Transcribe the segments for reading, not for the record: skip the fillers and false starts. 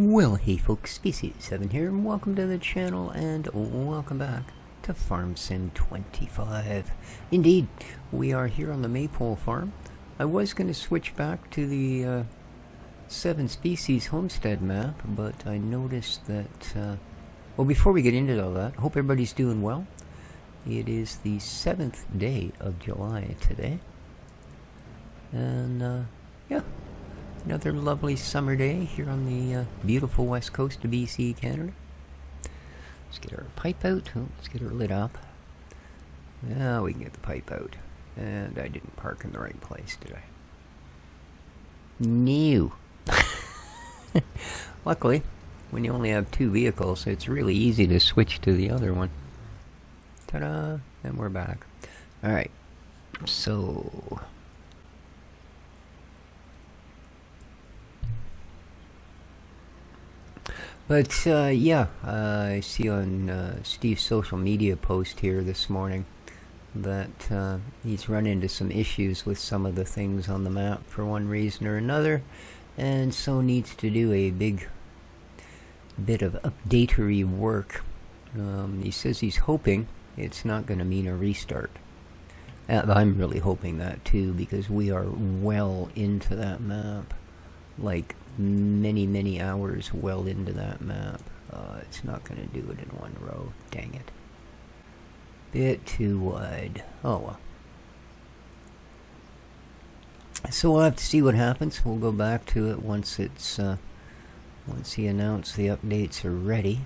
Well, hey folks, pt.4 here, and welcome to the channel, and welcome back to Farm Sim 25. Indeed, we are here on the Maypole Farm. I was going to switch back to the 7 species homestead map, but I noticed that, well, before we get into all that, hope everybody's doing well. It is the 7th day of July today, and yeah. Another lovely summer day here on the beautiful west coast of BC, Canada. Let's get our pipe out. Oh, let's get her lit up. Now we can get the pipe out. And I didn't park in the right place, did I? No. Luckily, when you only have 2 vehicles, it's really easy to switch to the other one. Ta-da! And we're back. Alright. So... But, yeah, I see on Steve's social media post here this morning that he's run into some issues with some of the things on the map for one reason or another, and so needs to do a big bit of updatery work. He says he's hoping it's not going to mean a restart. I'm really hoping that too, because we are well into that map. Like, many hours well into that map. It's not going to do it in one row. Dang it. Bit too wide. Oh well. So we'll have to see what happens. We'll go back to it once it's once he announced the updates are ready.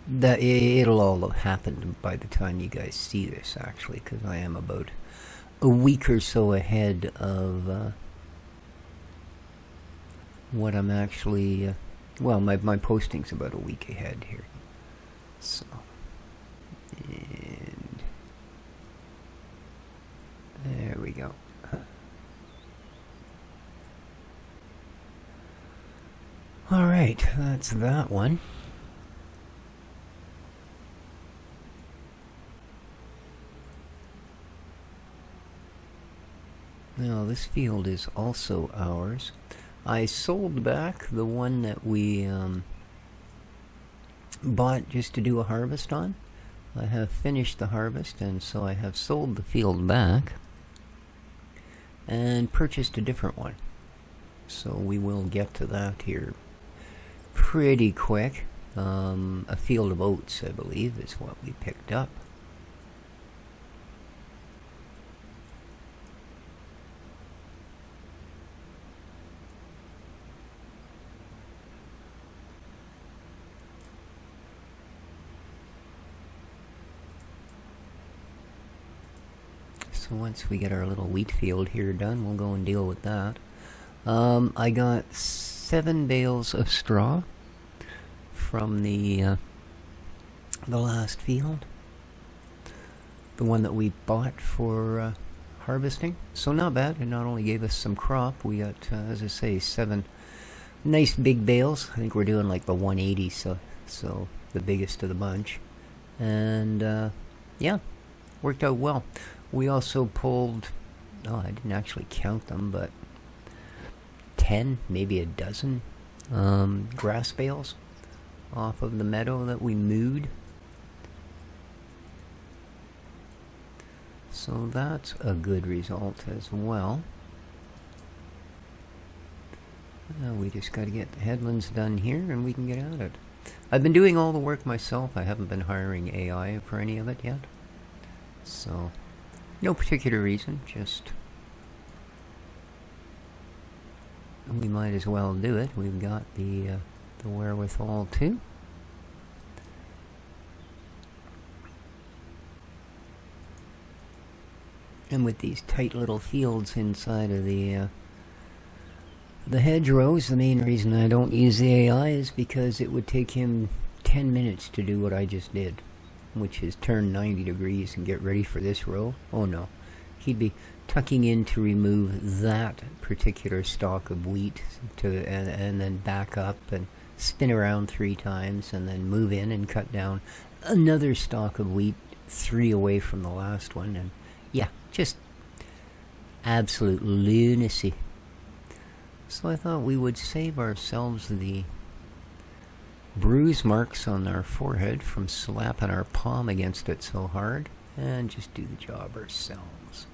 That it'll all have happened by the time you guys see this, actually, because I am about a week or so ahead of what I'm actually, well, my posting's about a week ahead here. So, and there we go. Alright, that's that one. Now, this field is also ours. I sold back the one that we bought just to do a harvest on. I have finished the harvest, and so I have sold the field back and purchased a different one. So we will get to that here pretty quick. A field of oats, I believe, is what we picked up. So once we get our little wheat field here done, we'll go and deal with that. I got 7 bales of straw from the last field, the one that we bought for harvesting. So not bad. It not only gave us some crop, we got, as I say, 7 nice big bales. I think we're doing like the 180, so the biggest of the bunch. And yeah, worked out well. We also pulled, oh, I didn't actually count them, but 10, maybe a dozen grass bales off of the meadow that we mowed. So that's a good result as well. Now we just got to get the headlands done here and we can get at it. I've been doing all the work myself. I haven't been hiring AI for any of it yet. So... no particular reason, just we might as well do it. We've got the wherewithal to. And with these tight little fields inside of the hedgerows, the main reason I don't use the AI is because it would take him 10 minutes to do what I just did, which is turn 90 degrees and get ready for this row. Oh no, he'd be tucking in to remove that particular stalk of wheat and then back up and spin around 3 times and then move in and cut down another stalk of wheat 3 away from the last one. And yeah, just absolute lunacy. So I thought we would save ourselves the bruise marks on our forehead from slapping our palm against it so hard, and just do the job ourselves.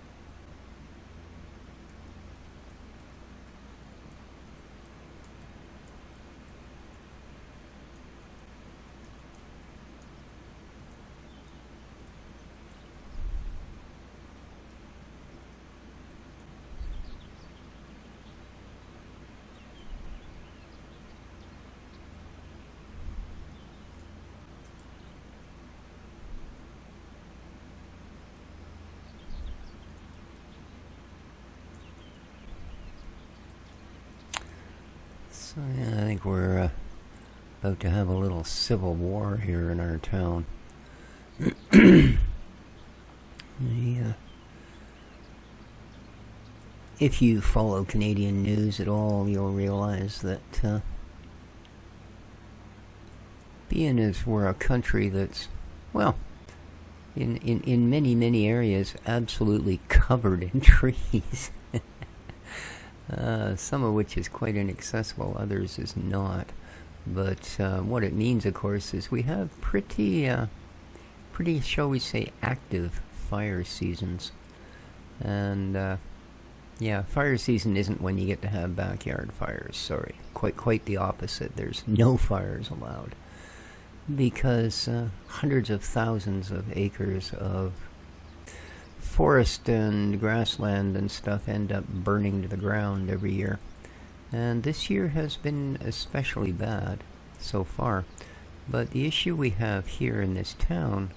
So yeah, I think we're about to have a little civil war here in our town. If you follow Canadian news at all, you'll realize that being as we're a country that's, well, in many areas absolutely covered in trees, some of which is quite inaccessible, others is not. But what it means, of course, is we have pretty, shall we say, active fire seasons. And yeah, fire season isn't when you get to have backyard fires. Sorry, quite the opposite. There's no fires allowed because hundreds of thousands of acres of forest and grassland and stuff end up burning to the ground every year. And this year has been especially bad so far. But the issue we have here in this town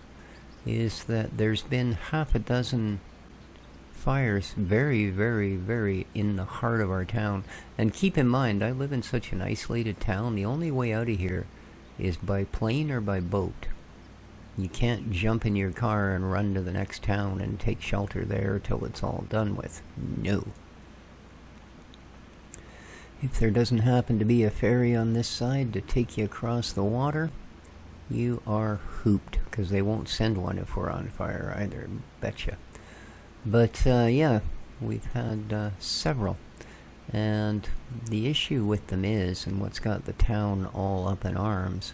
is that there's been half a dozen fires very in the heart of our town. And keep in mind, I live in such an isolated town, the only way out of here is by plane or by boat. You can't jump in your car and run to the next town and take shelter there till it's all done with. No. If there doesn't happen to be a ferry on this side to take you across the water, you are hooped, because they won't send one if we're on fire either, betcha. But yeah, we've had several. And the issue with them is, and what's got the town all up in arms,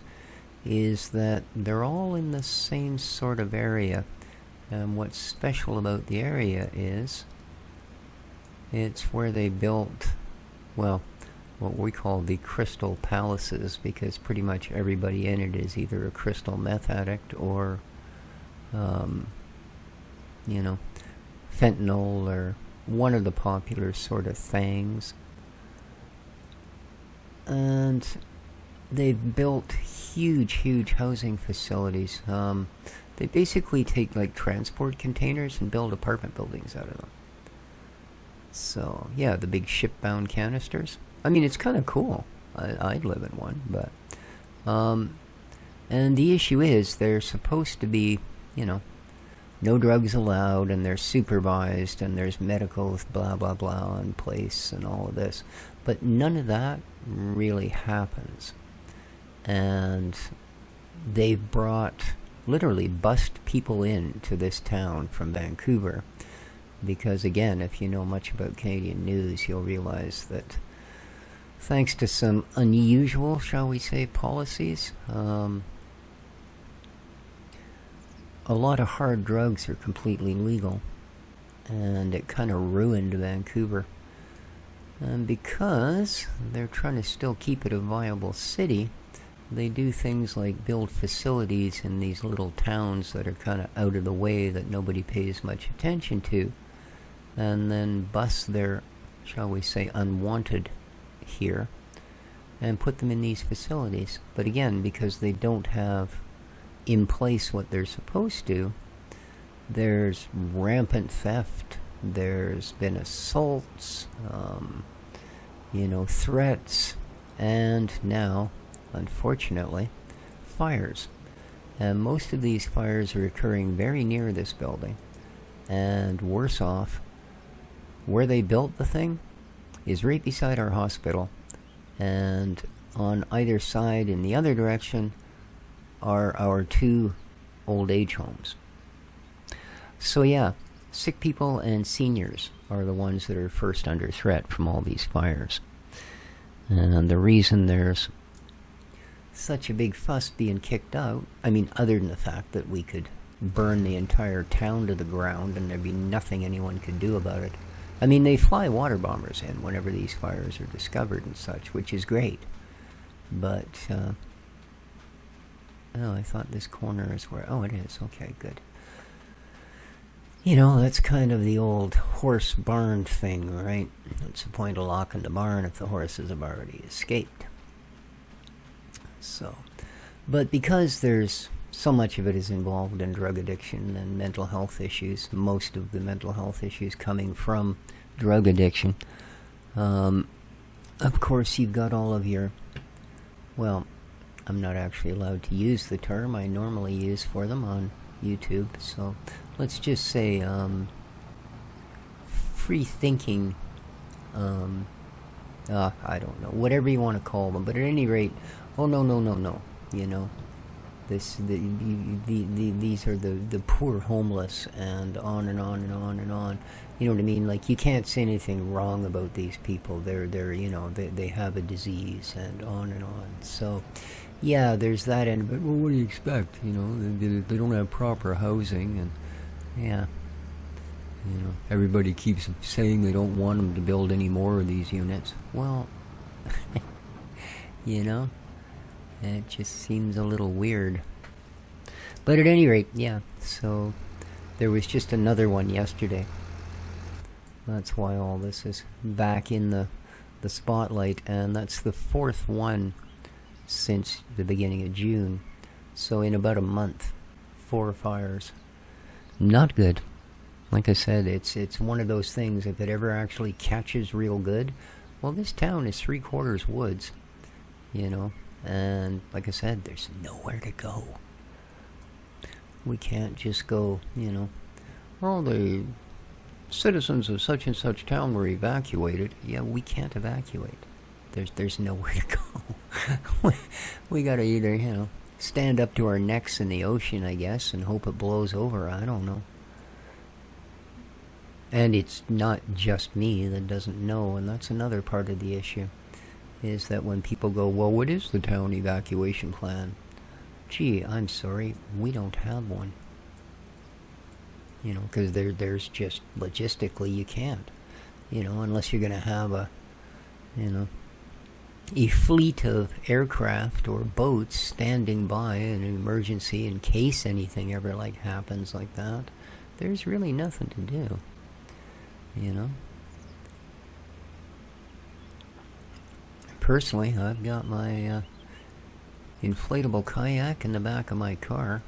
is that they're all in the same sort of area. And what's special about the area is it's where they built, well, what we call the crystal palaces, because pretty much everybody in it is either a crystal meth addict or, you know, fentanyl or one of the popular sort of things. And they've built huge housing facilities. They basically take like transport containers and build apartment buildings out of them. So yeah, the big ship-bound canisters. I mean, it's kind of cool. I'd live in one, but and the issue is they're supposed to be, you know, no drugs allowed, and they're supervised, and there's medical blah blah blah in place and all of this, but none of that really happens. And they've brought, literally bussed people into this town from Vancouver, because again, if you know much about Canadian news, you'll realize that thanks to some unusual, shall we say, policies, a lot of hard drugs are completely legal, and it kind of ruined Vancouver. And because they're trying to still keep it a viable city, they do things like build facilities in these little towns that are kind of out of the way, that nobody pays much attention to, and then bus their, shall we say, unwanted here and put them in these facilities. But again, because they don't have in place what they're supposed to, there's rampant theft, there's been assaults, you know, threats, and now, unfortunately, fires. And most of these fires are occurring very near this building, and worse off, where they built the thing is right beside our hospital, and on either side in the other direction are our 2 old age homes. So yeah, sick people and seniors are the ones that are first under threat from all these fires. And the reason there's such a big fuss being kicked out, I mean, other than the fact that we could burn the entire town to the ground and there'd be nothing anyone could do about it. I mean, they fly water bombers in whenever these fires are discovered and such, which is great. But, oh, I thought this corner is where, oh, it is. Okay, good. You know, that's kind of the old horse barn thing, right? What's the point of locking the barn if the horses have already escaped? So, but because there's so much of it is involved in drug addiction and mental health issues, most of the mental health issues coming from drug addiction, of course you've got all of your, well, I'm not actually allowed to use the term I normally use for them on YouTube, so let's just say free thinking, I don't know, whatever you want to call them, but at any rate, oh no, you know, these are the poor homeless, and on and on and on and on. You know what I mean? Like, you can't say anything wrong about these people. They're you know, they have a disease, and on and on. So yeah, there's that end of it. Well, what do you expect? You know, they don't have proper housing, and yeah, you know, everybody keeps saying they don't want them to build any more of these units. Well, you know, it just seems a little weird. But at any rate, yeah, so there was just another one yesterday. That's why all this is back in the spotlight, and that's the fourth one since the beginning of June. So in about a month, 4 fires. Not good. Like I said, it's one of those things, if it ever actually catches real good, well, this town is 3/4 woods, you know, and like I said, there's nowhere to go. We can't just go, you know, well, the citizens of such and such town were evacuated. Yeah, we can't evacuate. There's nowhere to go. we gotta either, you know, stand up to our necks in the ocean, I guess, and hope it blows over. I don't know. And it's not just me that doesn't know, and that's another part of the issue, is that when people go, well, what is the town evacuation plan? Gee, I'm sorry, we don't have one. You know, because there's just, logistically, you can't. You know, unless you're going to have a, you know, a fleet of aircraft or boats standing by in an emergency in case anything ever, like, happens like that. There's really nothing to do. You know? Personally, I've got my inflatable kayak in the back of my car,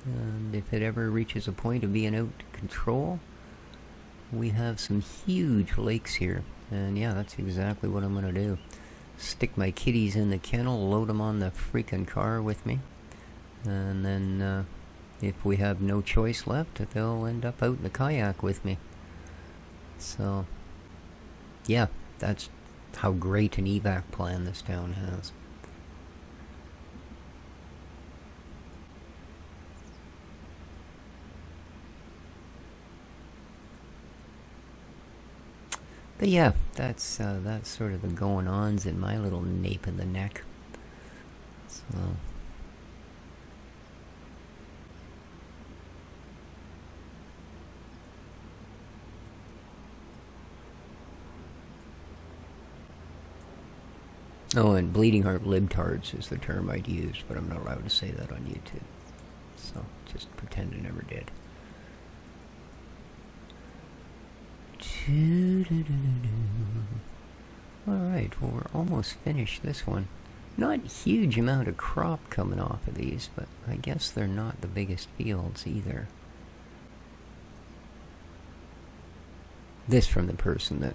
and if it ever reaches a point of being out of control, we have some huge lakes here, and yeah, that's exactly what I'm gonna do. Stick my kitties in the kennel, load them on the freaking car with me, and then if we have no choice left, they'll end up out in the kayak with me. So yeah, that's how great an evac plan this town has. But yeah, that's sort of the going-ons in my little nape in the neck. So oh, and bleeding heart libtards is the term I'd use, but I'm not allowed to say that on YouTube. So just pretend I never did. Alright, well, we're almost finished this one. Not a huge amount of crop coming off of these, but I guess they're not the biggest fields either. This from the person that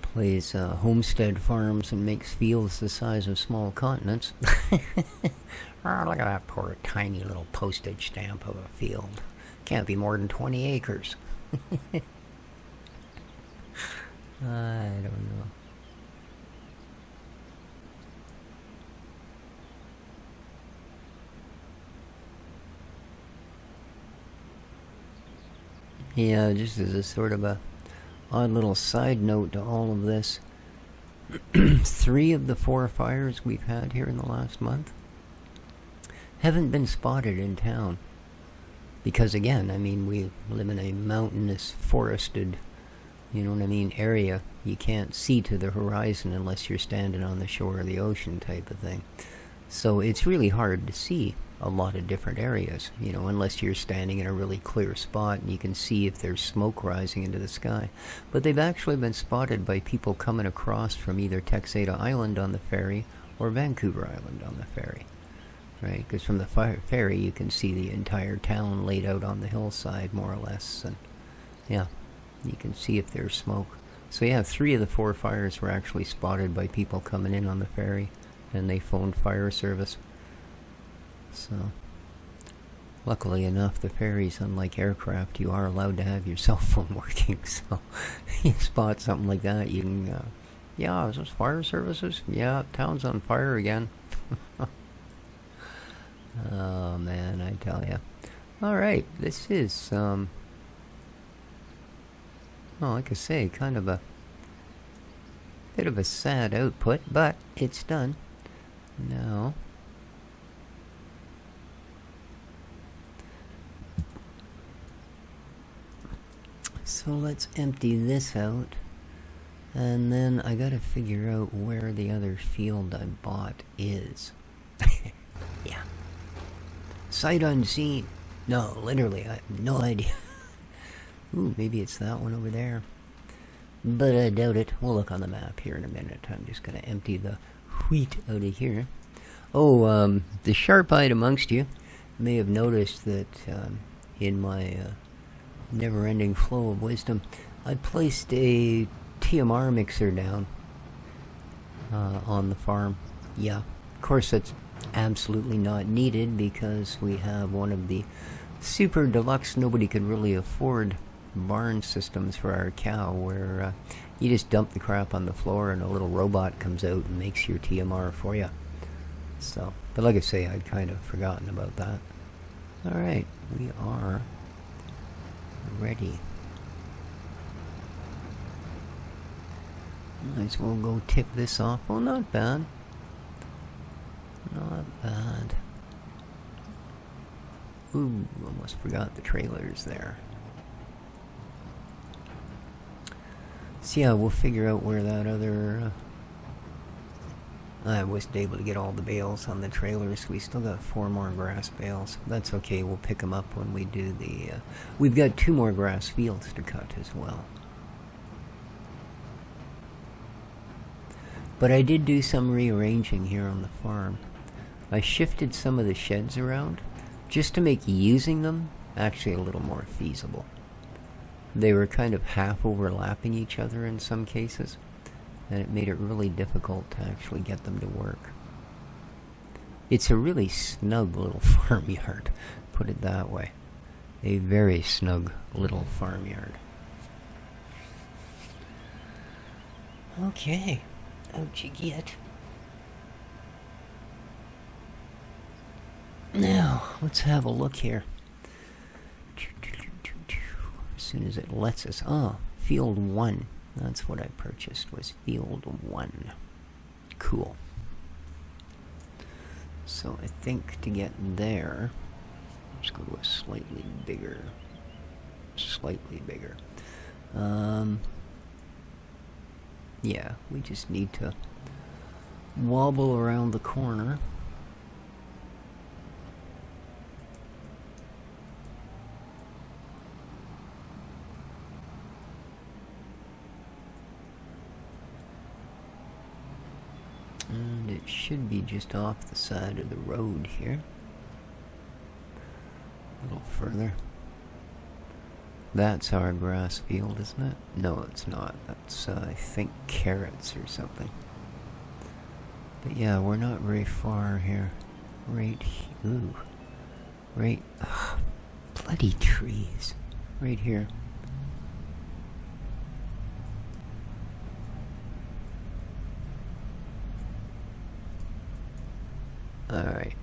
plays homestead farms and makes fields the size of small continents. Oh, look at that poor tiny little postage stamp of a field. Can't be more than 20 acres. I don't know. Yeah, just as a sort of a odd little side note to all of this, 3 of the 4 fires we've had here in the last month haven't been spotted in town. Because again, I mean, we live in a mountainous, forested, you know what I mean, area. You can't see to the horizon unless you're standing on the shore of the ocean type of thing. So it's really hard to see a lot of different areas, you know, unless you're standing in a really clear spot and you can see if there's smoke rising into the sky. But they've actually been spotted by people coming across from either Texada Island on the ferry or Vancouver Island on the ferry. Right, because from the ferry you can see the entire town laid out on the hillside, more or less, and yeah, you can see if there's smoke. So yeah, 3 of the 4 fires were actually spotted by people coming in on the ferry, and they phoned fire service. So, luckily enough, the ferries, unlike aircraft, you are allowed to have your cell phone working, so you spot something like that, you can, yeah, is this fire services? Yeah, town's on fire again. Oh man, I tell ya. Alright, this is, well, like I say, kind of a bit of a sad output, but it's done. Now, so let's empty this out, and then I gotta figure out where the other field I bought is. Yeah. Sight unseen. No, literally, I have no idea. Ooh, maybe it's that one over there. But I doubt it. We'll look on the map here in a minute. I'm just going to empty the wheat out of here. Oh, the sharp-eyed amongst you may have noticed that in my never-ending flow of wisdom, I placed a TMR mixer down on the farm. Yeah, of course that's absolutely not needed because we have one of the super deluxe, nobody could really afford barn systems for our cow where you just dump the crap on the floor and a little robot comes out and makes your TMR for you. So, but like I say, I'd kind of forgotten about that. Alright, we are ready. Might as well go tip this off. Oh, not bad. Not bad. Ooh, almost forgot the trailers there. So yeah, we'll figure out where that other... I wasn't able to get all the bales on the trailers. We still got 4 more grass bales. That's okay, we'll pick them up when we do the... we've got 2 more grass fields to cut as well. But I did do some rearranging here on the farm. I shifted some of the sheds around just to make using them actually a little more feasible. They were kind of half overlapping each other in some cases, and it made it really difficult to actually get them to work. It's a really snug little farmyard, put it that way. A very snug little farmyard. Okay, out you get. Now, let's have a look here. As soon as it lets us... Oh, field 1. That's what I purchased, was field 1. Cool. So I think to get there, let's go to a slightly bigger. Yeah, we just need to wobble around the corner. And it should be just off the side of the road here. A little further. That's our grass field, isn't it? No, it's not. That's, I think, carrots or something. But yeah, we're not very far here. Right here. Ooh. Right. Ugh, bloody trees. Right here. Alright.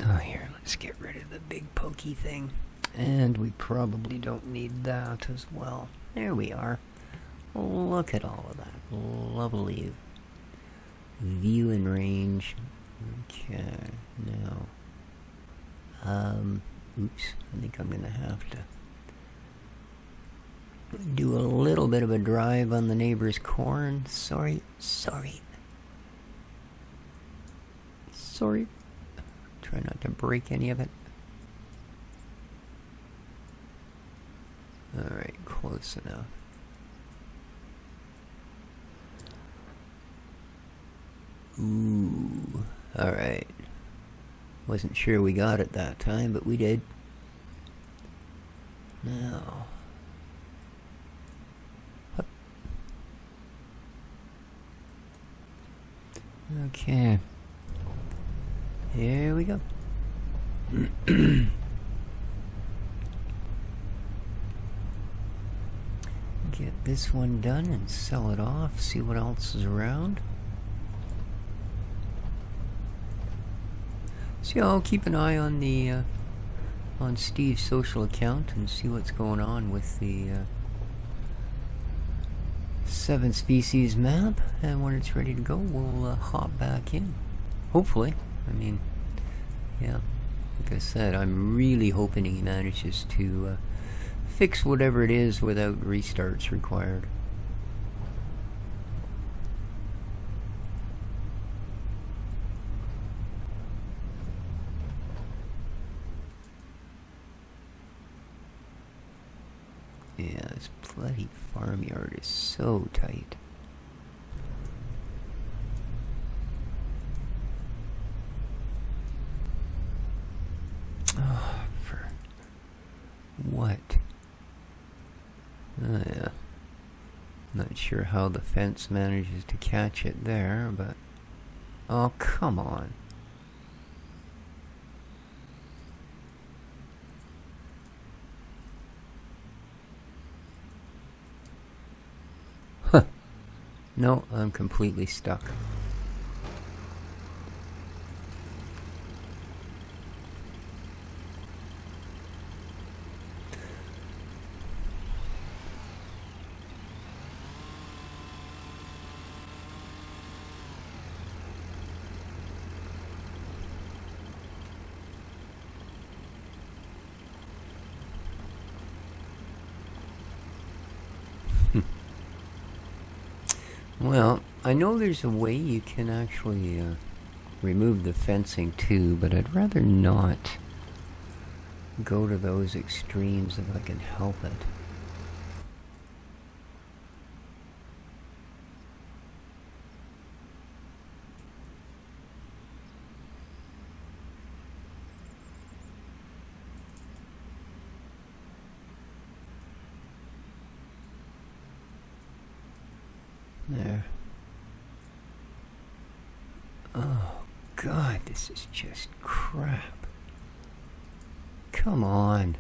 Oh, here, Let's get rid of the big pokey thing. And we probably don't need that as well. There we are. Look at all of that. Lovely view and range. Okay, now. Oops, I think I'm gonna have to do a little bit of a drive on the neighbor's corn. Sorry. Try not to break any of it. Alright, close enough. Ooh, alright. Wasn't sure we got it that time, but we did. Now. Hup. Okay. Here we go. Get this one done and sell it off, see what else is around. So yeah, I'll keep an eye on the on Steve's social account and see what's going on with the 7 species map, and when it's ready to go we'll hop back in. Hopefully. I mean, yeah, like I said, I'm really hoping he manages to fix whatever it is without restarts required. Yeah, this bloody farmyard is so tight. Oh, for what? Oh, yeah. Not sure how the fence manages to catch it there, but... Oh, come on. Huh. No, I'm completely stuck. Well, I know there's a way you can actually remove the fencing too, but I'd rather not go to those extremes if I can help it. There. Oh, God, this is just crap. Come on.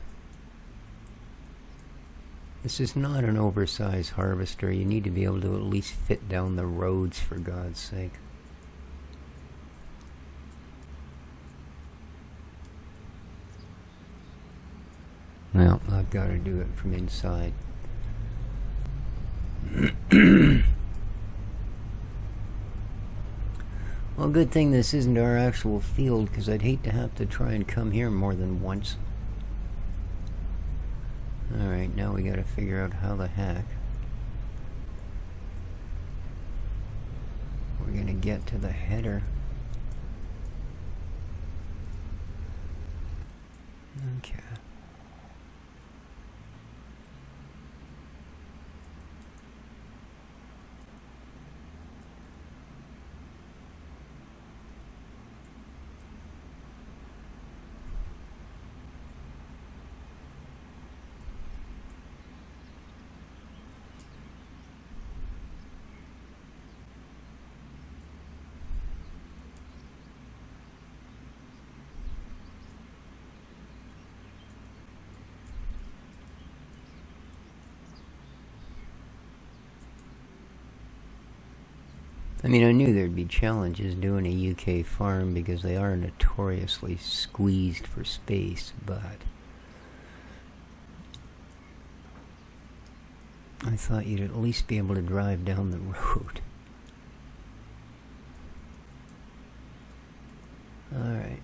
This is not an oversized harvester. You need to be able to at least fit down the roads, for God's sake. Well, I've got to do it from inside. Well, good thing this isn't our actual field, because I'd hate to have to try and come here more than once. Alright, now we gotta figure out how the heck we're gonna get to the header. Okay. I mean, I knew there'd be challenges doing a UK farm because they are notoriously squeezed for space, but I thought you'd at least be able to drive down the road. Alright.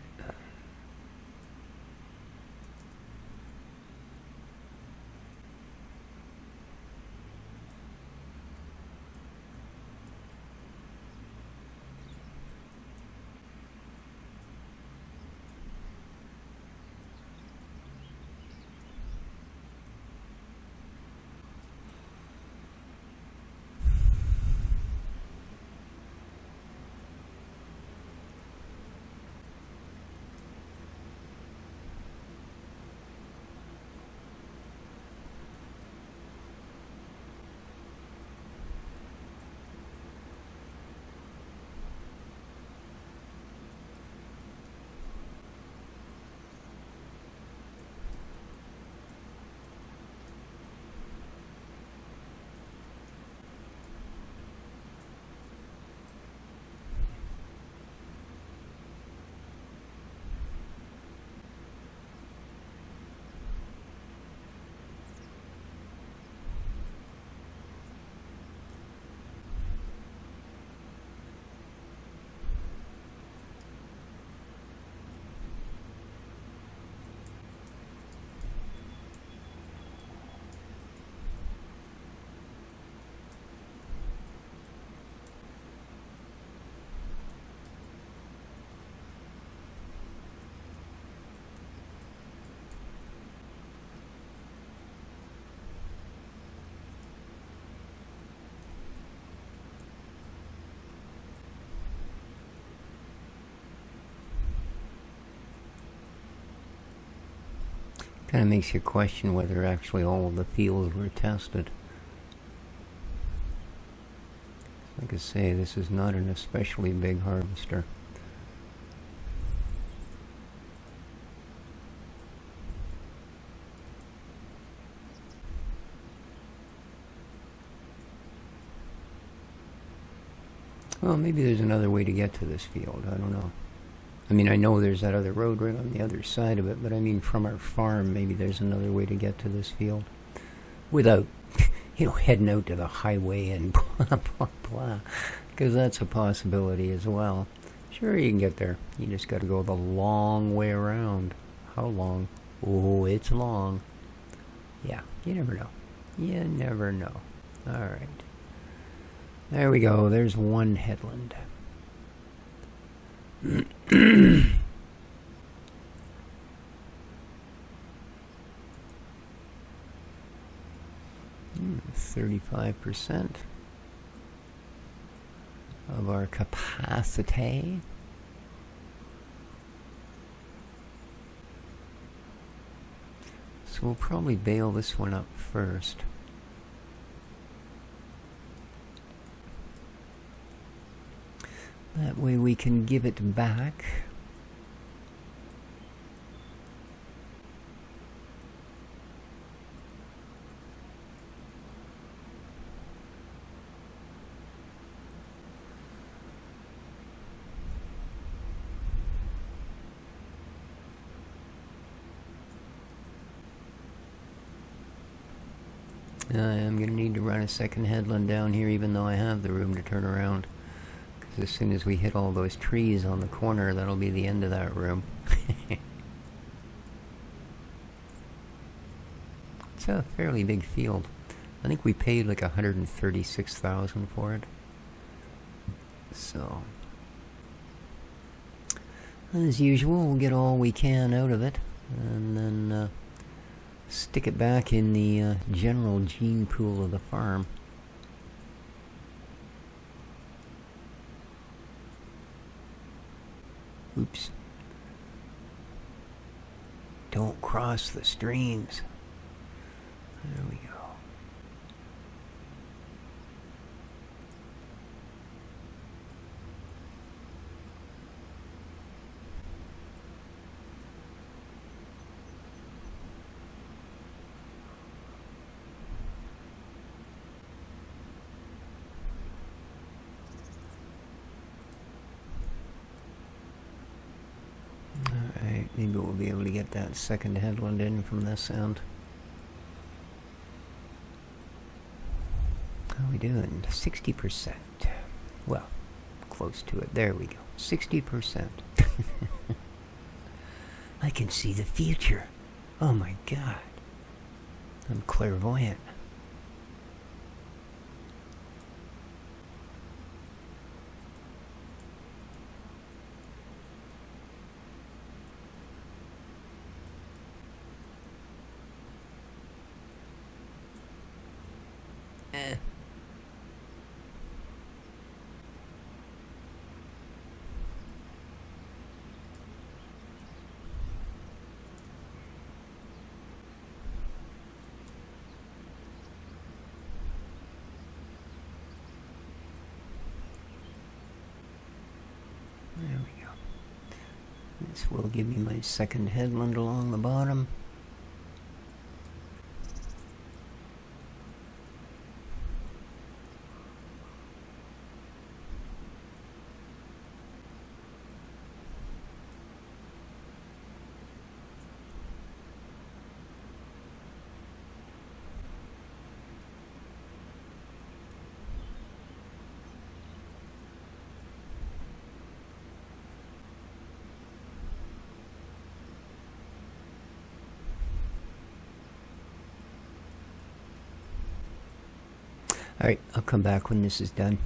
Kind of makes you question whether actually all of the fields were tested. Like I say, this is not an especially big harvester. Well, maybe there's another way to get to this field. I don't know. I mean, I know there's that other road right on the other side of it, but I mean, from our farm, maybe there's another way to get to this field without, heading out to the highway and blah, blah, blah, because that's a possibility as well. Sure, you can get there. You just got to go the long way around. How long? Oh, it's long. Yeah, you never know. You never know. All right. There we go. There's one headland. 35% of our capacity. So we'll probably bale this one up first. That way we can give it back. I am going to need to run a second headland down here, even though I have the room to turn around. Because as soon as we hit all those trees on the corner, that'll be the end of that room. It's a fairly big field. I think we paid like $136,000 for it. So, as usual, we'll get all we can out of it, and then stick it back in the general gene pool of the farm. Oops. Don't cross the streams. There we go. Maybe we'll be able to get that second headland in from this end. How are we doing? 60%. Well, close to it. There we go. 60%. I can see the future. Oh my god. I'm clairvoyant. There we go. This will give me my second headland along the bottom. Alright, I'll come back when this is done.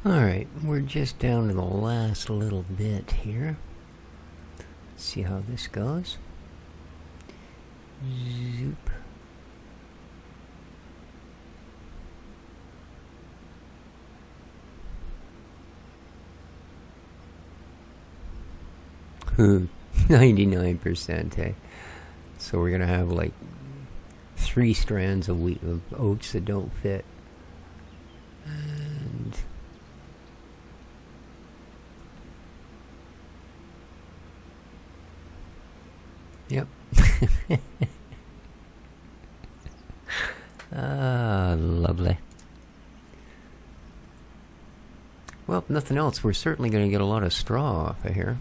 Alright, we're just down to the last little bit here. Let's see how this goes. Zoop. Hmm, 99%, eh? So we're gonna have like 3 strands of wheat of oats that don't fit. And yep. Ah, lovely. Well, if nothing else, we're certainly going to get a lot of straw off of here.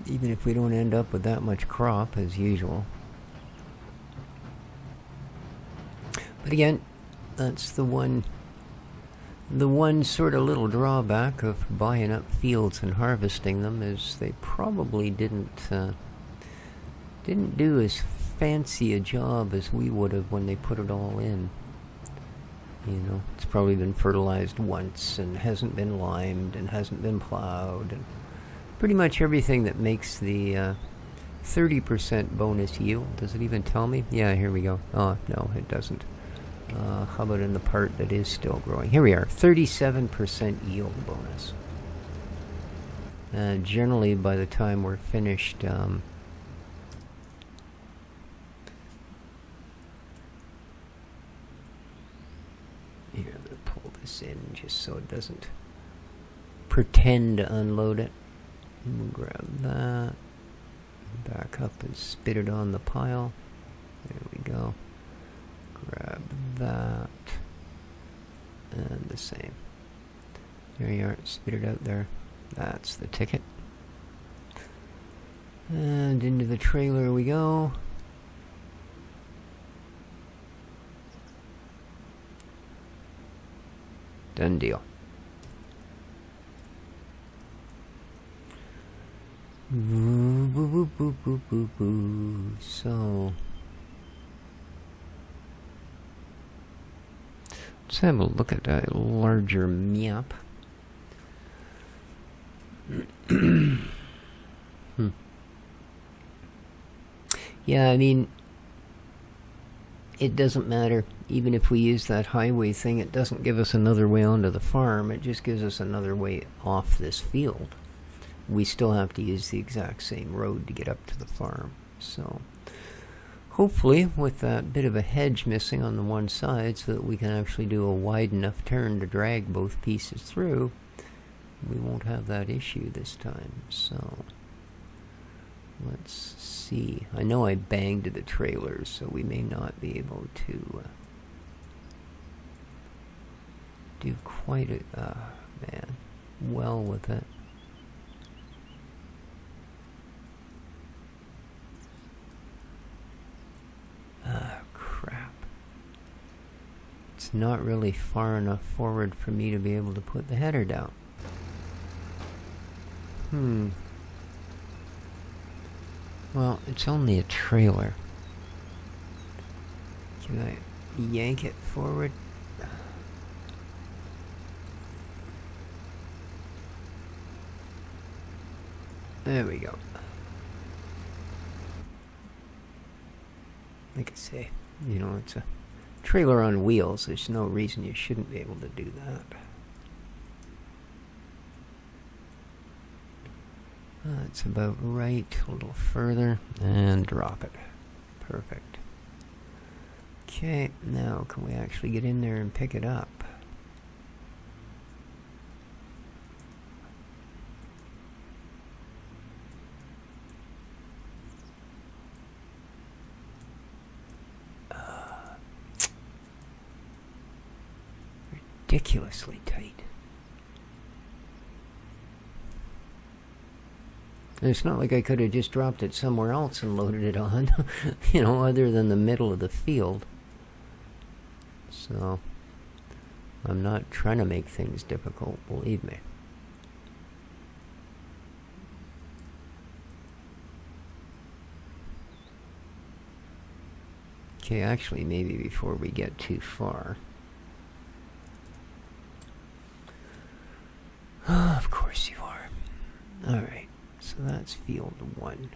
Even if we don't end up with that much crop as usual. But again, that's the one sort of little drawback of buying up fields and harvesting them is they probably didn't do as fancy a job as we would have when they put it all in. You know, it's probably been fertilized once and hasn't been limed and hasn't been plowed and pretty much everything that makes the 30% bonus yield. Does it even tell me? Yeah, here we go. Oh, no, it doesn't. How about in the part that is still growing? Here we are, 37% yield bonus. Generally, by the time we're finished, here, I'm going to pull this in just so it doesn't pretend to unload it. We'll grab that, back up and spit it on the pile. There we go. Grab that, and the same. There you are, spit it out there. That's the ticket. And into the trailer we go. Done deal. Boo, boo, boo, boo, boo, boo. So let's have a look at a larger map. Yeah, I mean, it doesn't matter. Even if we use that highway thing, it doesn't give us another way onto the farm. It just gives us another way off this field. We still have to use the exact same road to get up to the farm. So hopefully with that bit of a hedge missing on the one side so that we can actually do a wide enough turn to drag both pieces through, we won't have that issue this time. So let's see. I know I banged the trailers, so we may not be able to do quite a man well with it. It's not really far enough forward for me to be able to put the header down. Well, it's only a trailer. Can I yank it forward? There we go. Like I say, you know, it's a trailer on wheels. There's no reason you shouldn't be able to do that. That's about right. A little further and drop it. Perfect. Okay, now can we actually get in there and pick it up? Ridiculously tight. And it's not like I could have just dropped it somewhere else and loaded it on, you know, other than the middle of the field. So, I'm not trying to make things difficult, believe me. Okay, actually, maybe before we get too far. Of course you are. Alright, so that's field 1.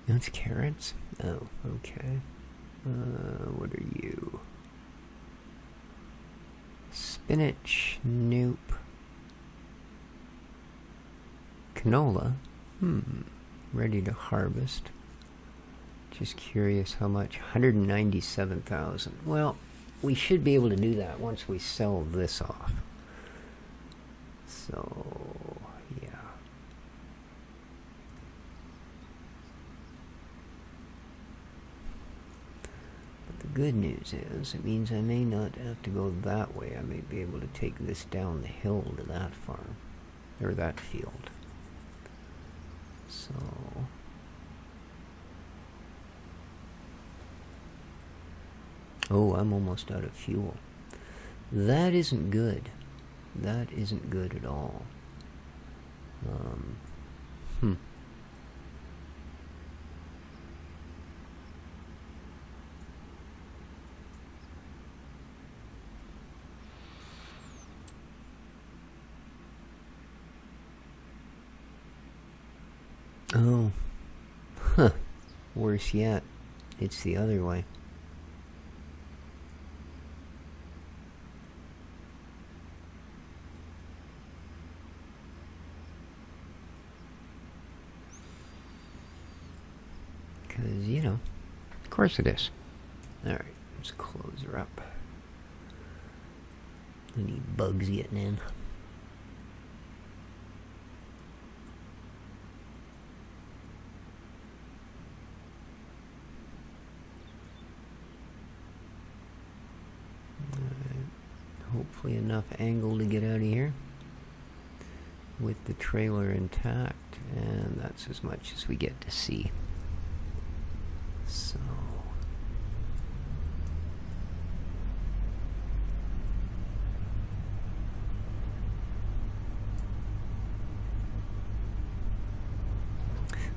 That's carrots? Oh, okay. What are you? Spinach, nope. Canola? Ready to harvest. Just curious how much. 197,000. Well, we should be able to do that once we sell this off. So, yeah. But the good news is, it means I may not have to go that way. I may be able to take this down the hill to that farm. Or that field. So... oh, I'm almost out of fuel. That isn't good. That isn't good at all. Oh. Huh. Worse yet. It's the other way. Because, you know, of course it is. Alright, let's close her up. Any bugs getting in? Hopefully enough angle to get out of here with the trailer intact, and that's as much as we get to see. So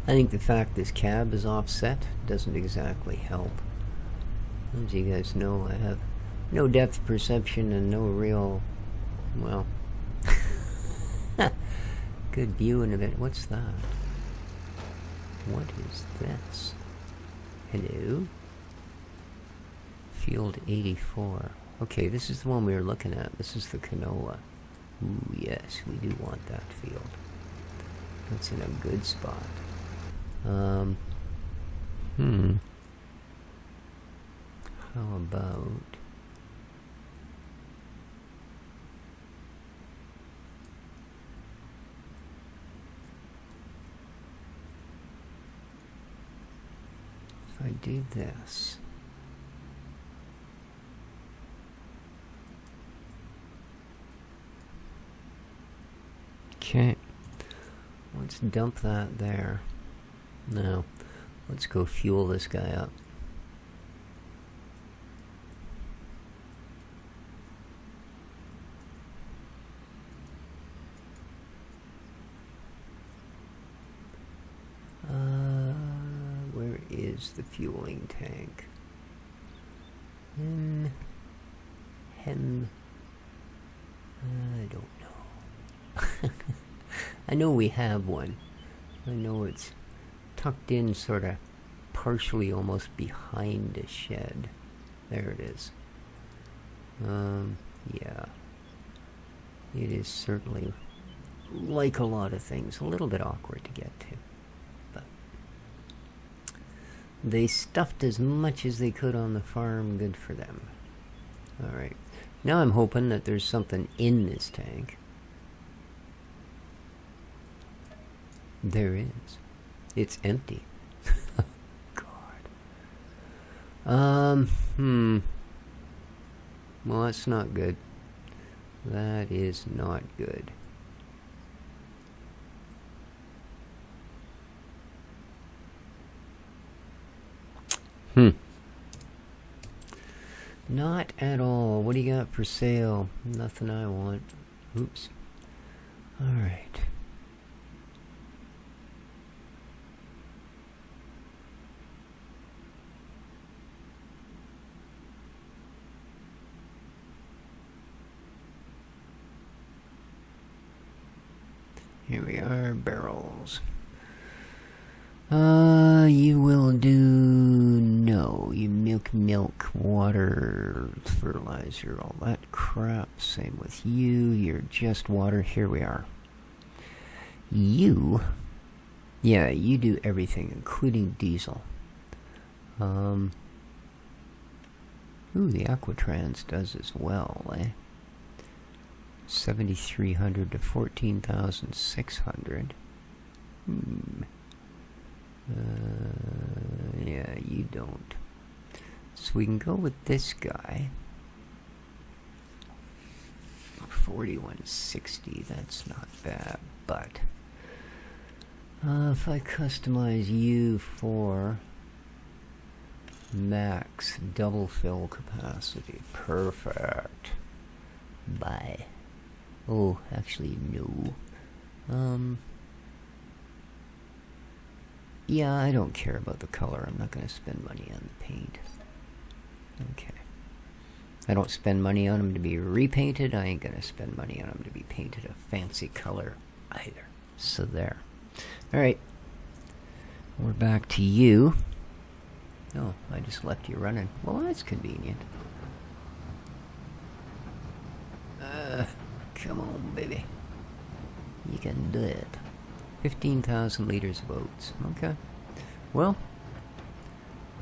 I think the fact this cab is offset doesn't exactly help. As you guys know, I have no depth perception and no real, well, good viewing of it. What's that? What is this? Hello? Field 84. Okay, this is the one we were looking at. This is the canola. Ooh, yes, we do want that field. That's in a good spot. How about... if I do this... Okay. Let's dump that there. Now, let's go fuel this guy up. Where is the fueling tank? I don't know. I know we have one. I know it's tucked in sort of partially almost behind a shed. There it is. Yeah. It is certainly, like a lot of things, a little bit awkward to get to. But they stuffed as much as they could on the farm. Good for them. Alright. Now I'm hoping that there's something in this tank. There is. It's empty. God. Well, that's not good. That is not good. Not at all. What do you got for sale? Nothing I want. Oops. Alright. Here we are, barrels. You will do no. You milk, water, fertilizer, all that crap. Same with you. You're just water. Here we are. You, yeah, you do everything, including diesel. Ooh, the Aquatrans does as well, eh? 7,300 to 14,600. Yeah, you don't. So we can go with this guy. 4160, that's not bad, but if I customize you for max double fill capacity, perfect. Bye. Oh, actually, no. Yeah, I don't care about the color. I'm not going to spend money on the paint. Okay. I don't spend money on them to be repainted. I ain't going to spend money on them to be painted a fancy color either. So there. Alright. We're back to you. Oh, I just left you running. Well, that's convenient. Come on, baby. You can do it. 15,000 liters of oats. Okay. Well,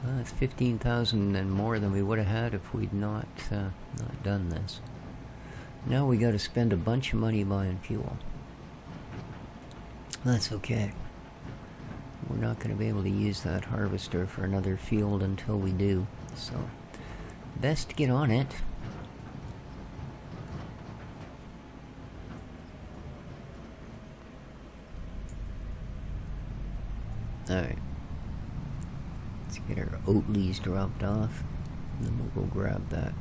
that's 15,000 and more than we would have had if we'd not done this. Now we got to spend a bunch of money buying fuel. That's okay. We're not going to be able to use that harvester for another field until we do. So, best to get on it. Alright. Let's get our Oatleys dropped off. And then we'll go grab that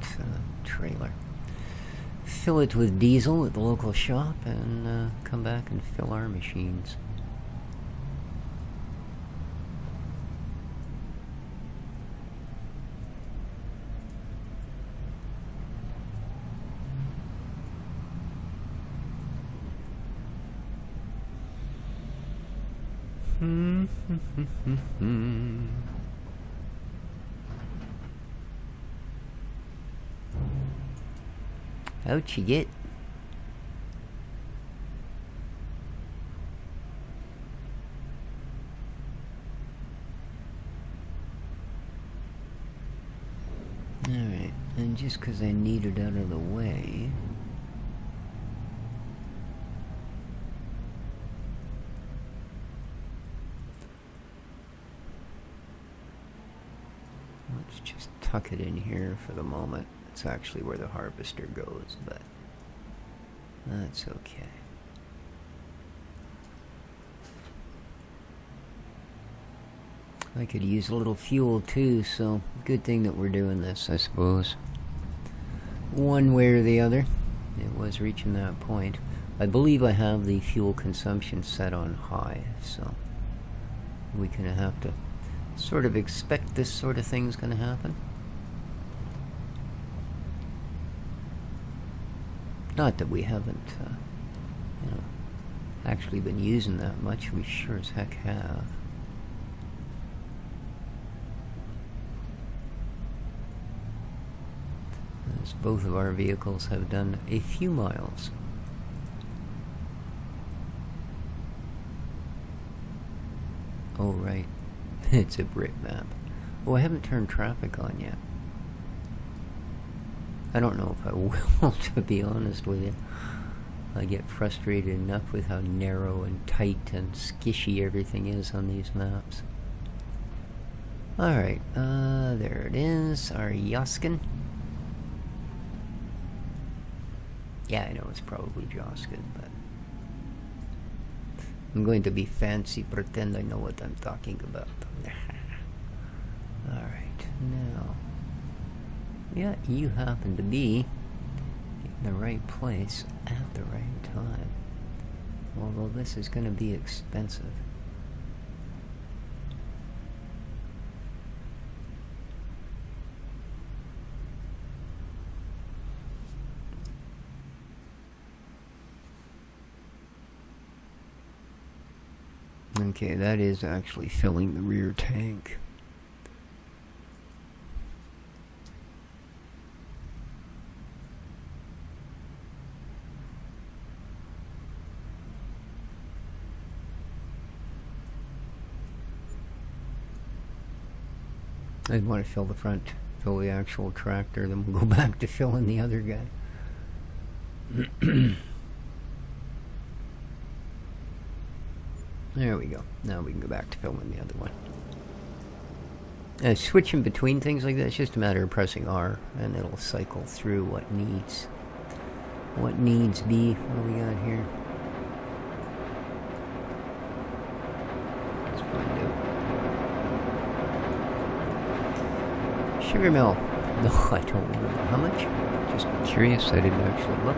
trailer. Fill it with diesel at the local shop and come back and fill our machines. Out you get. Alright, and just because I need it out of the way... let's just tuck it in here for the moment. It's actually where the harvester goes, but that's okay. I could use a little fuel too, so good thing that we're doing this, I suppose. One way or the other, it was reaching that point. I believe I have the fuel consumption set on high, so we kind of have to sort of expect this sort of thing's going to happen. Not that we haven't, you know, actually been using that much. We sure as heck have. As both of our vehicles have done a few miles. Oh, right. It's a Brit map. Oh, I haven't turned traffic on yet. I don't know if I will, to be honest with you. I get frustrated enough with how narrow and tight and skishy everything is on these maps. Alright, there it is, our Yoskin. Yeah, I know it's probably Joskin, but I'm going to be fancy, pretend I know what I'm talking about. Alright, now, yeah, you happen to be in the right place at the right time. Although this is going to be expensive. Okay, that is actually filling the rear tank. I'd want to fill the front, fill the actual tractor, then we'll go back to filling the other guy. There we go. Now we can go back to filming the other one. Switching between things like that, it's just a matter of pressing R, and it'll cycle through what needs be. What do we got here? Let's find out. Sugar mill. No, I don't remember how much. Just curious. I didn't actually look.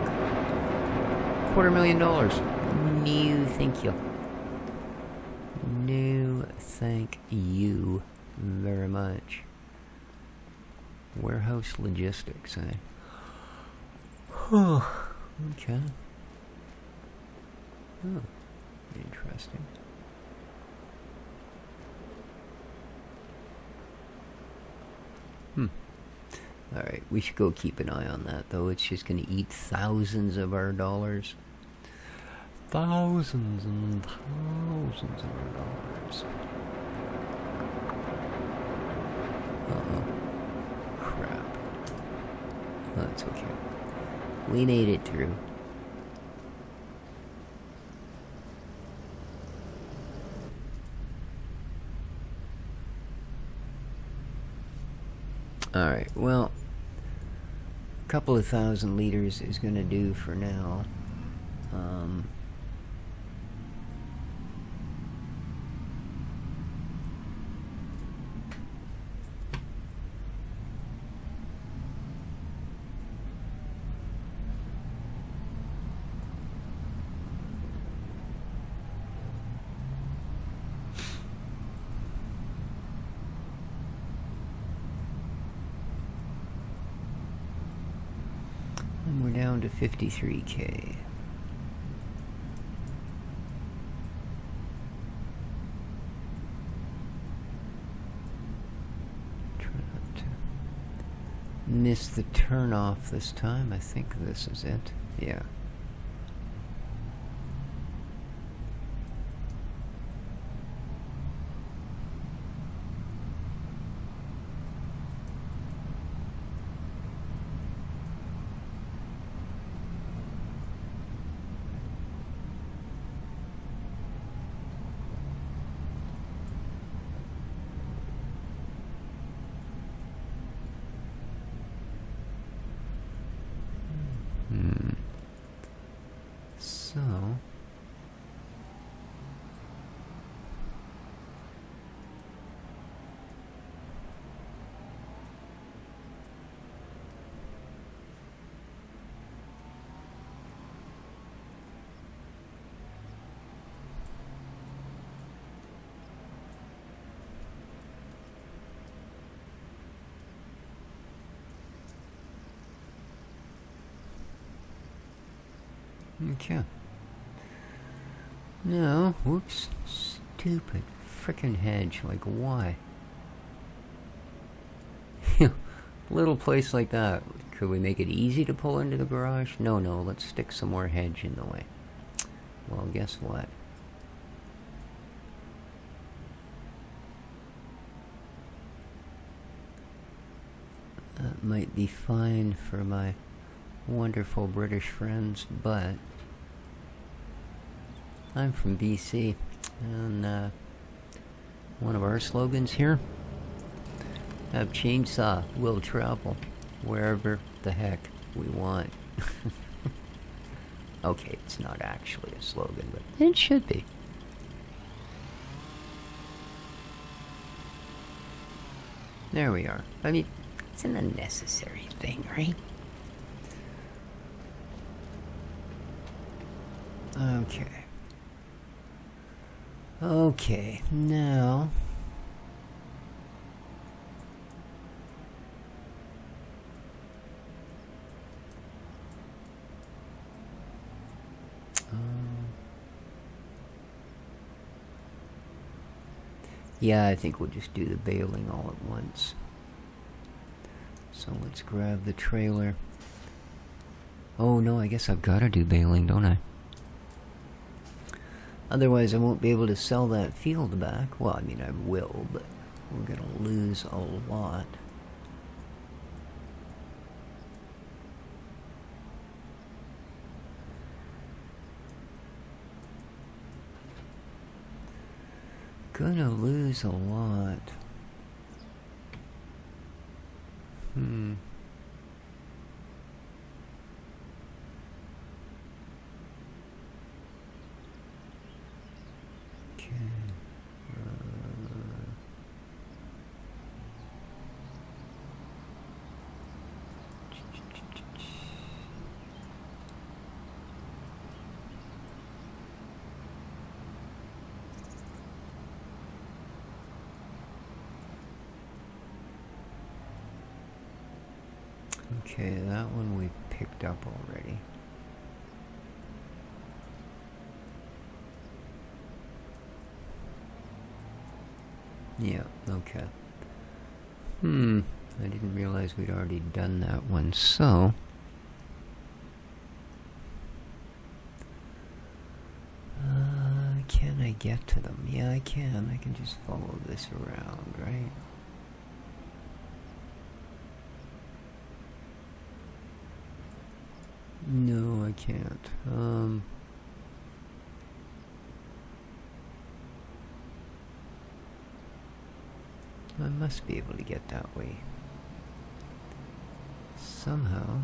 $250,000. No, thank you. No, thank you very much. Warehouse logistics, eh? Oh, okay. Oh, interesting. Alright, we should go keep an eye on that, though. It's just going to eat thousands of our dollars. Thousands and thousands of our dollars. Uh-oh. Crap. That's okay. We made it through. Alright, well, a couple of thousand liters is going to do for now. And we're down to 53K. Try not to miss the turnoff this time. I think this is it. Yeah. So, Okay. No, whoops. Stupid frickin' hedge. Like, why? Little place like that. Could we make it easy to pull into the garage? No, let's stick some more hedge in the way. Well, guess what? That might be fine for my wonderful British friends, but I'm from BC, and one of our slogans here: have chainsaw, will travel wherever the heck we want. Okay, it's not actually a slogan, but it should be. There we are. I mean, it's an unnecessary thing, right? Okay. Okay, now... yeah, I think we'll just do the baling all at once. So let's grab the trailer. Oh no, I guess I've got to do baling, don't I? Otherwise I won't be able to sell that field back. Well, I mean I will, but we're gonna lose a lot. Gonna lose a lot. Okay. Okay, that one we picked up already. Yeah, okay. I didn't realize we'd already done that one, so... can I get to them? Yeah, I can. I can just follow this around, right? No, I can't. I must be able to get that way. Somehow.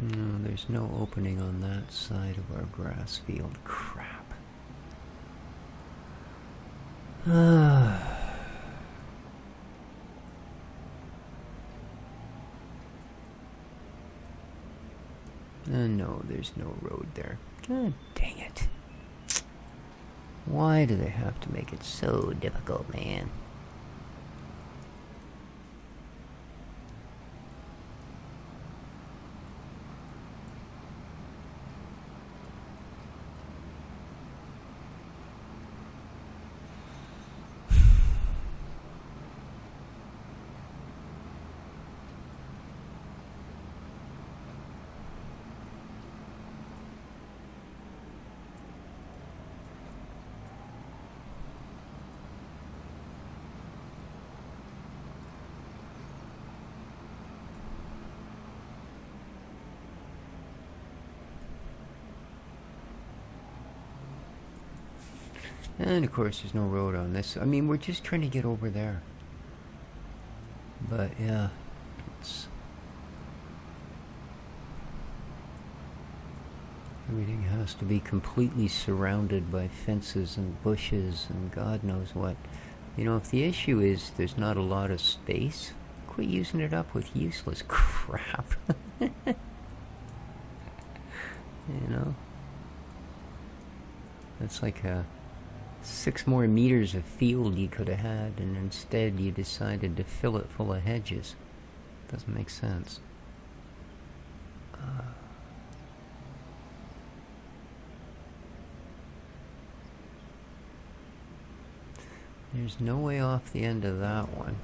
No, there's no opening on that side of our grass field. Crap. No, there's no road there. God dang it. Why do they have to make it so difficult, man? And of course there's no road on this. I mean, we're just trying to get over there. But yeah, everything has to be completely surrounded by fences and bushes and God knows what. You know, if the issue is there's not a lot of space, quit using it up with useless crap. You know? That's like 6 more meters of field you could have had, and instead you decided to fill it full of hedges. Doesn't make sense. There's no way off the end of that one,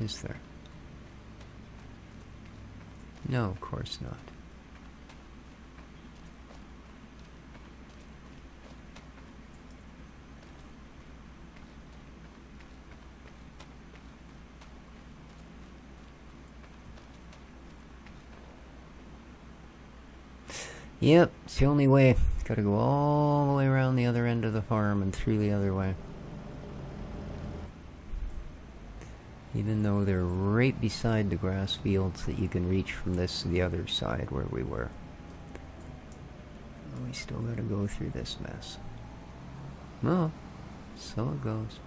is there? No, of course not. Yep, it's the only way. Gotta go all the way around the other end of the farm and through the other way. Even though they're right beside the grass fields that you can reach from this to the other side where we were. We still gotta go through this mess. Oh, so it goes.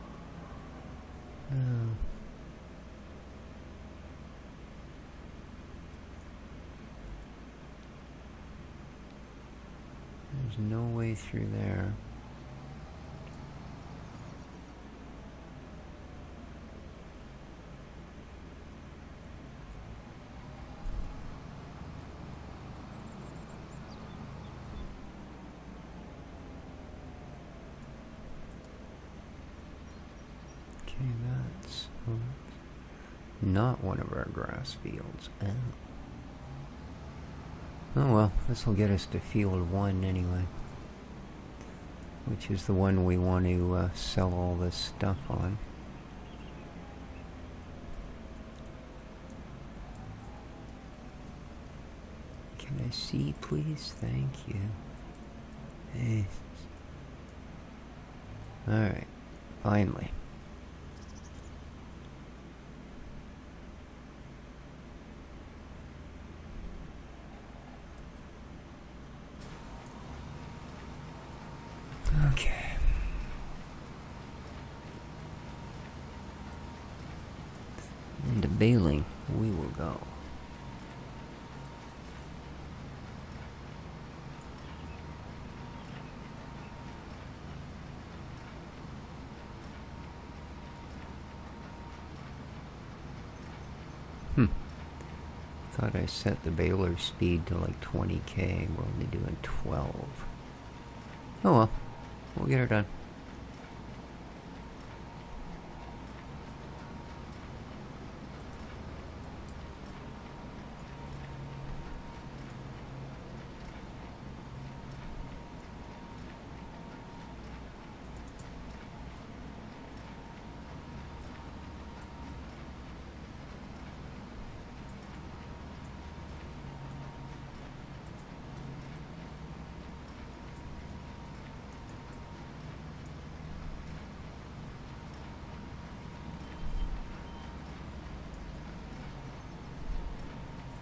There's no way through there. Okay, that's not one of our grass fields. Oh well, this will get us to field 1 anyway, which is the one we want to sell all this stuff on. Can I see, please? Thank you. Yes. Alright, finally. Okay. Into baling we will go. Thought I set the baler speed to like 20k. We're only doing 12. Oh well. We'll get her done.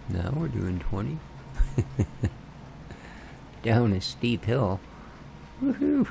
Now we're doing 20. Down a steep hill. Woohoo!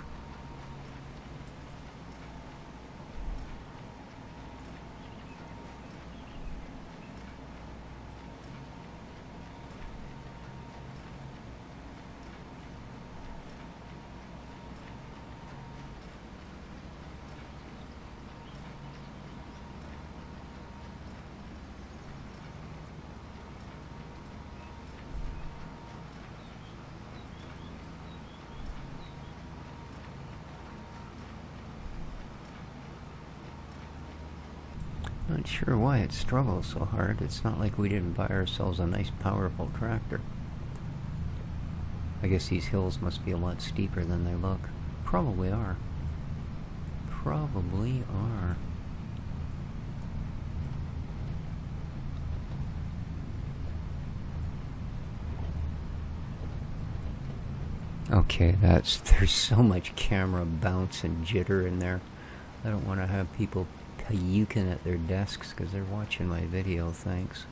Not sure why it struggles so hard. It's not like we didn't buy ourselves a nice powerful tractor. I guess these hills must be a lot steeper than they look. Probably are. Probably are. Okay, there's so much camera bounce and jitter in there. I don't want to have people puking at their desks because they're watching my video, thanks.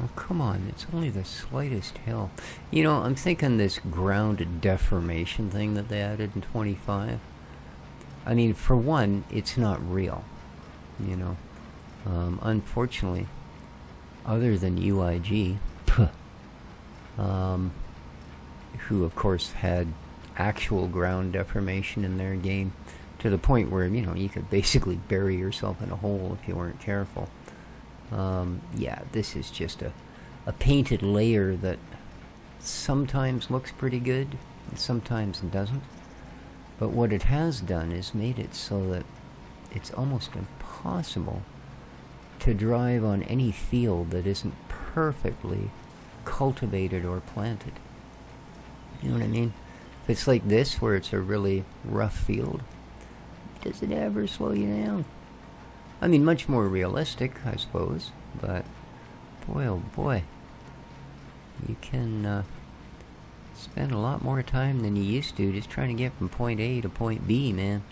Oh, come on, it's only the slightest hill. You know, I'm thinking this ground deformation thing that they added in 25. I mean, for one, it's not real, you know. Unfortunately, other than UIG, who of course had actual ground deformation in their game, to the point where, you know, you could basically bury yourself in a hole if you weren't careful. Yeah, this is just a painted layer that sometimes looks pretty good and sometimes doesn't. But what it has done is made it so that it's almost impossible to drive on any field that isn't perfectly cultivated or planted. You know what I mean? If it's like this, where it's a really rough field, does it ever slow you down? I mean, much more realistic, I suppose, but boy, oh boy, you can spend a lot more time than you used to just trying to get from point A to point B, man.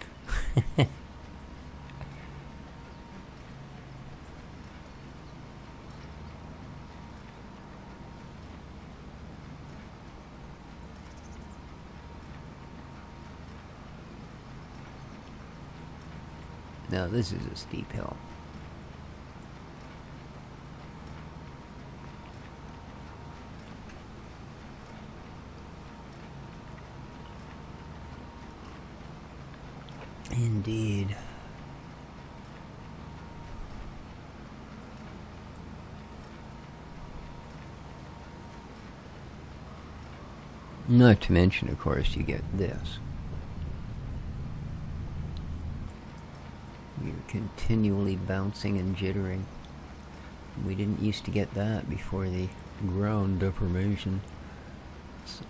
Now this is a steep hill. Indeed. Not to mention, of course, you get this. You're continually bouncing and jittering. We didn't used to get that before the ground deformation. So...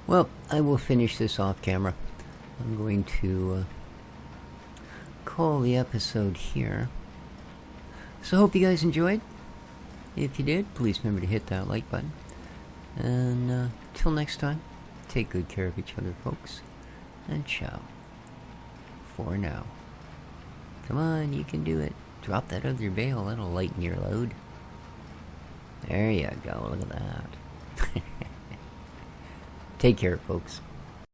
Well, I will finish this off camera. I'm going to call the episode here. So hope you guys enjoyed. If you did, please remember to hit that like button. And till next time, take good care of each other, folks. And ciao. For now. Come on, you can do it. Drop that other bale, that'll lighten your load. There you go, look at that. Take care, folks.